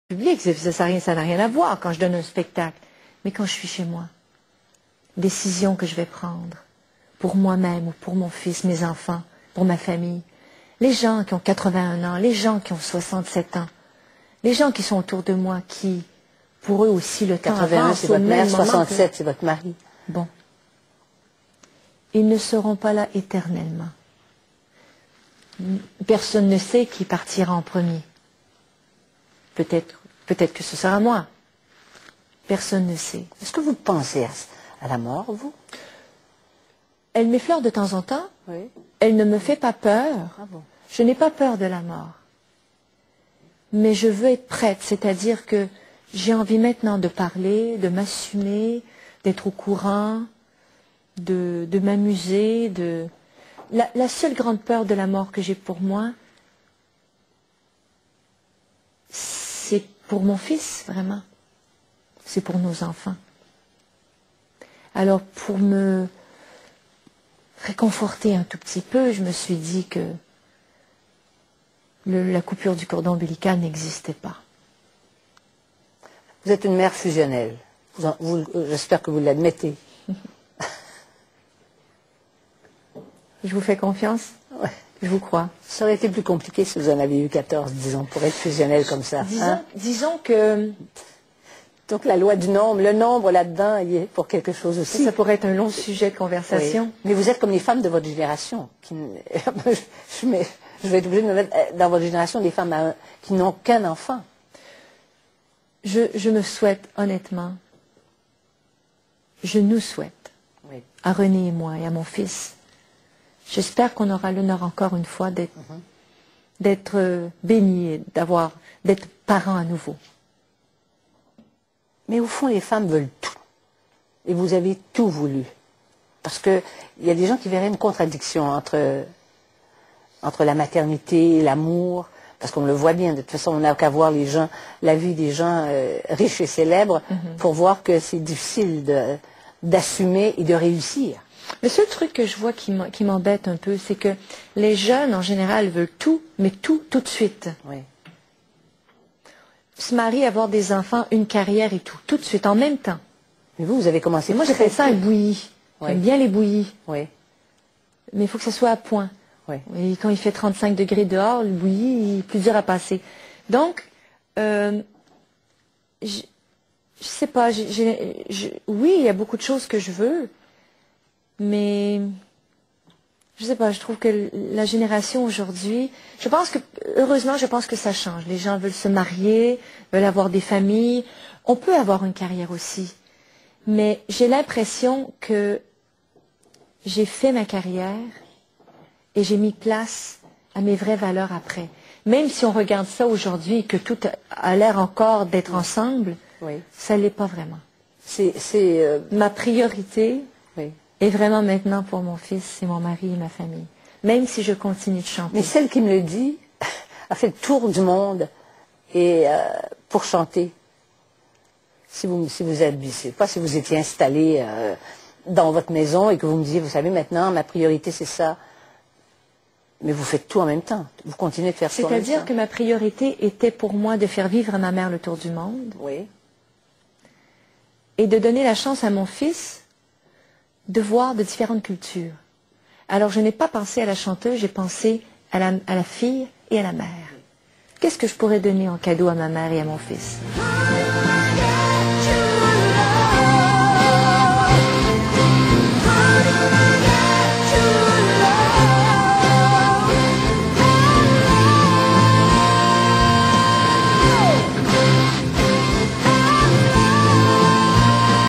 Public, ça n'a rien à voir quand je donne un spectacle. Mais quand je suis chez moi, décision que je vais prendre pour moi-même ou pour mon fils, mes enfants, pour ma famille, les gens qui ont 81 ans, les gens qui ont 67 ans, les gens qui sont autour de moi, qui, pour eux aussi, le temps 81, c'est votre mère, 67, c'est votre mari. Bon. Ils ne seront pas là éternellement. Personne ne sait qui partira en premier. Peut-être que ce sera moi. Personne ne sait. Est-ce que vous pensez à la mort, vous? Elle m'effleure de temps en temps. Oui. Elle ne me fait pas peur. Ah bon. Je n'ai pas peur de la mort. Mais je veux être prête, c'est-à-dire que j'ai envie maintenant de parler, de m'assumer, d'être au courant, de m'amuser. La seule grande peur de la mort que j'ai pour moi, c'est pour mon fils, vraiment. C'est pour nos enfants. Alors, pour me réconforter un tout petit peu, je me suis dit que la coupure du cordon ombilical n'existait pas. Vous êtes une mère fusionnelle. J'espère que vous l'admettez. Je vous fais confiance? Ouais. Je vous crois. Ça aurait été plus compliqué si vous en aviez eu 14, disons, pour être fusionnelle comme ça. Disons que... Donc la loi du nombre, le nombre là-dedans, il est pour quelque chose aussi. Ça pourrait être un long sujet de conversation. Oui. Mais vous êtes comme les femmes de votre génération. Je vais être obligée de me mettre dans votre génération des femmes qui n'ont qu'un enfant. Je me souhaite, honnêtement, je nous souhaite, oui, à René et moi et à mon fils, j'espère qu'on aura l'honneur encore une fois d'être bénis, d'être parents à nouveau. Mais au fond, les femmes veulent tout. Et vous avez tout voulu. Parce qu'il y a des gens qui verraient une contradiction entre la maternité et l'amour. Parce qu'on le voit bien, de toute façon, on n'a qu'à voir la vie des gens riches et célèbres pour voir que c'est difficile d'assumer et de réussir. Le seul truc que je vois qui m'embête un peu, c'est que les jeunes, en général, veulent tout, mais tout de suite. Oui. Se marier, avoir des enfants, une carrière et tout de suite, en même temps. Mais vous avez commencé... Et moi, j'appelle ça un bouilli. Oui. J'aime bien les bouillis. Oui. Mais il faut que ça soit à point. Oui. Et quand il fait 35 degrés dehors, le bouilli, il est plus dur à passer. Donc, je sais pas, oui, il y a beaucoup de choses que je veux, mais je sais pas, je trouve que la génération aujourd'hui, heureusement, je pense que ça change. Les gens veulent se marier, veulent avoir des familles. On peut avoir une carrière aussi. Mais j'ai l'impression que j'ai fait ma carrière et j'ai mis place à mes vraies valeurs après. Même si on regarde ça aujourd'hui et que tout a l'air encore d'être ensemble, oui, ça ne l'est pas vraiment. Ma priorité oui, est vraiment maintenant pour mon fils, c'est mon mari et ma famille. Même si je continue de chanter. Mais celle qui me le dit a fait le tour du monde et pour chanter. Si vous étiez installé dans votre maison et que vous me disiez, vous savez, maintenant, ma priorité, c'est ça. Mais vous faites tout en même temps. Vous continuez de faire tout en même temps. C'est-à-dire que ma priorité était pour moi de faire vivre à ma mère le tour du monde. Oui. Et de donner la chance à mon fils de voir de différentes cultures. Alors, je n'ai pas pensé à la chanteuse, j'ai pensé à la fille et à la mère. Qu'est-ce que je pourrais donner en cadeau à ma mère et à mon fils ?